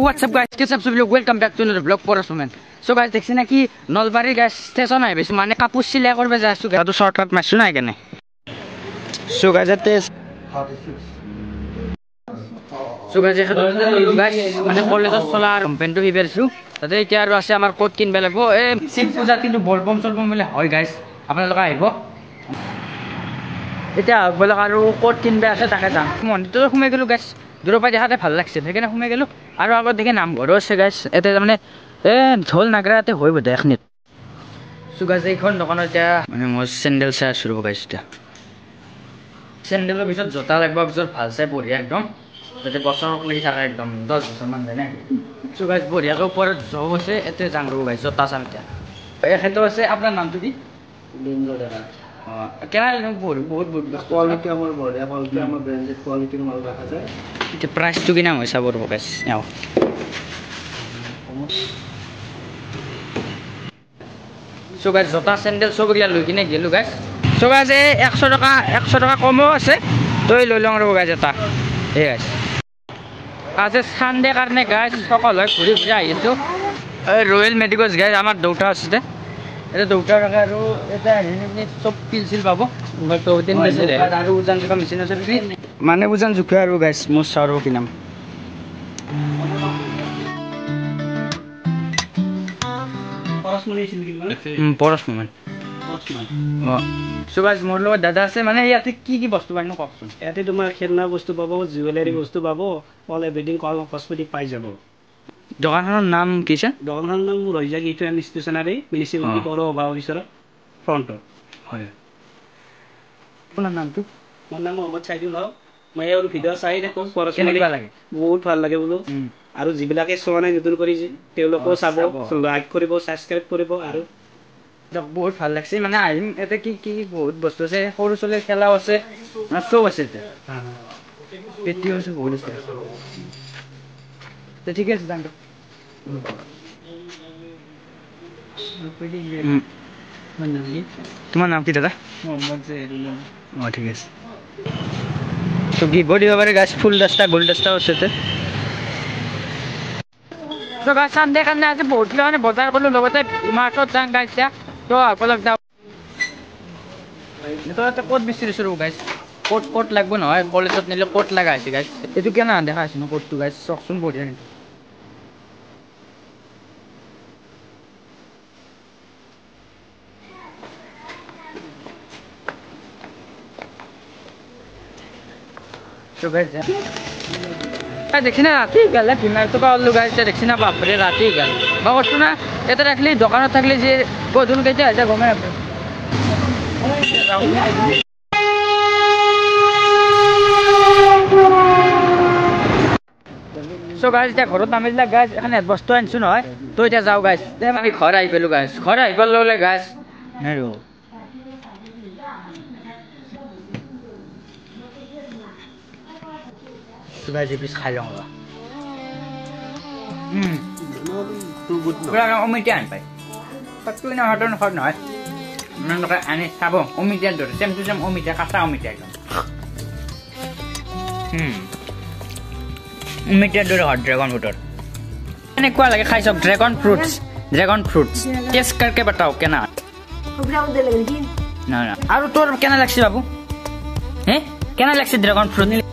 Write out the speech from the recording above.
What's up guys? What's up so welcome back to another vlog for us man. So guys দেখছেন নাকি Nalbari gas station আই বেশি মানে কাপড় সিলাই করবে যাচ্ছু গাতো শর্টকাট মারছু না এখানে সো গাইস এতে সো গাইস মানে কলেজত চলা কম্পেনটো হিবেৰছু তাতে এতিয়া আৰু আছে আমাৰ কোট কিনবা লাগব এ শিৱ পূজা কিন্তু বলবম চলবম মিলে হয় গাইস আপোনালোক আহিব এতিয়া বলক আৰু কোট কিনবা আছে তাকে যাম মন্দিৰটো সোমাই গেলো গাইস দূৰৰ পৰা দেখাতে ভাল লাগছে সেইকাৰণে সোমাই গেলো আৰু আগত দেখি নামঘৰো আছে গাইস এতে মানে ঢোল নাগৰাতে হৈ বদে এখনিত সো গাইস এইখন দোকানত এতিয়া মানে মই চেন্ডেল চাই আছো ৰব গাইস এতিয়া চেন্ডেলৰ পিছত জোতা লাগব পিছত ভাল চাই বঢ়িয়া একদম যাতে বছৰ লাগি থাকে একদম 10 বছৰ মান যায় না সো গাইস বঢ়িয়াকৈ ওপৰত জব আছে এতে যাং ৰব গাইস জোতা চাম এতিয়া এখেতো আছে আপোনাৰ নামটো কি লিংগো দাদা কেনা বহুত কোৱালিটি আমাৰ বঢ়িয়া কোৱালিটি আমাৰ ব্ৰ্যান্ডেড কোৱালিটিৰ মাল ৰাখা যায় এটা প্ৰাইসটো কিনা মই চাব ৰব গাইস আও সো গাইস জোতা স্যান্ডেল সব গিলা লৈ কিনে গেলো গাইস সো গাইস 100 টাকা কমও আছে তই লৈ লং ৰব গাইস এটা এই গাইস আজি সানডে কাৰণে গাইস সকল হৈ ঘুৰি ঘুৰি আহিছো ৰয়েল মেডিকলস গাইস আমাৰ দুটা আছে এটা দুটা টাকা আৰু এটা হেনি সব পিলছিল পাব তো দিন বেছে ৰে আৰু উজান জুকা মেচিন আছে মানে উজান জুকা আৰু গাইস মোৰ চাৰো কি নাম পৰসমান সো গাইস মোৰ লগত দাদা আছে মানে ইয়াতে কি বস্তু পাই ন কওকচোন ইয়াতে তোমাৰ খেলনা বস্তু পাব জুৱেলাৰী বস্তু পাব অল এভৰিথিং কসমেটিক পাই যাব দোকানখনৰ নাম কি আছে দোকানখনৰ নাম ৰইজা গিফ্ট এণ্ড ষ্টেচনাৰী মিউনিচিপালিটি পৌৰ সভা অফিচৰ ফ্ৰণ্টত হয় আপোনাৰ নামটো মোৰ নাম মোহাম্মদ চাইদুল হক মই এই ভিডিঅ' চাই দেখো কেনেকুৱা লাগে বহুত ভাল লাগে বোলো আৰু যিবিলাকে চোৱা নাই নতুন কৰি তেওঁলোকো চাব লাইক কৰিব সাবস্ক্ৰাইব কৰিব আৰু বহুত ভাল লাগছে মানে আহিম এতে কি বহুত বস্তু আছে সৰু চলে খেলাও আছে সব আছে পেটিও আছে বহুত আছে তো ঠিক আছে দাঁড়াও তোমার নাম কি দাদা মোহাম্মদ জহিরুল ঠিক আছে তো গিফট দিব পারে গাছ ফুল দস্তা গোল দস্তা আছে তো গাছ সামনে কারণে আছে বহুত মানে বজাৰ করলো লগতে মার্কেট যাং গাছ তো আপলক দাও তো এটা কোট বেশি শুরু গাইস কোট লাগবে না কলেজত নিলে কোট লাগা আছে গাইস এটু কেনা দেখা আছে না কোটটো গাইস সকসুন বঢ়িয়া কিন্তু তো গাইস দেখছি না রাতি গেলে বিমার তো পাওয়ার লোক আছে দেখছি না বাপরে রাতি গেল বা করছো না এটা রাখলে দোকানে থাকলে যে কদুন গেছে এটা গমে রাখবে সো গাইস এটা ঘৰত নামিলা গাইস এখানে বস্তু আনছো নহয় তো এটা যাও গাইস আমি ঘৰ আহি পেলো গাইস ঘৰ আহি পেলে গাইস নেৰো তো গাইস পিছ খাই লওঁ টু গুড পুৰা অমিতা আন পাই পাতটো না হটন হট নহয় মানে আনি চাব অমিতা দৰে সেম টু সেম অমিতা কাঁচা অমিতা একদম অমিতা দৰে হট ড্ৰাগন ফ্ৰুটৰ এনেকুৱা লাগে খাই সব ড্ৰাগন ফ্ৰুটস টেষ্ট करके बताओ কেনা না আৰু তোৰ কেনা লাগছে বাবু হে কেনা লাগছে ড্ৰাগন ফ্ৰুট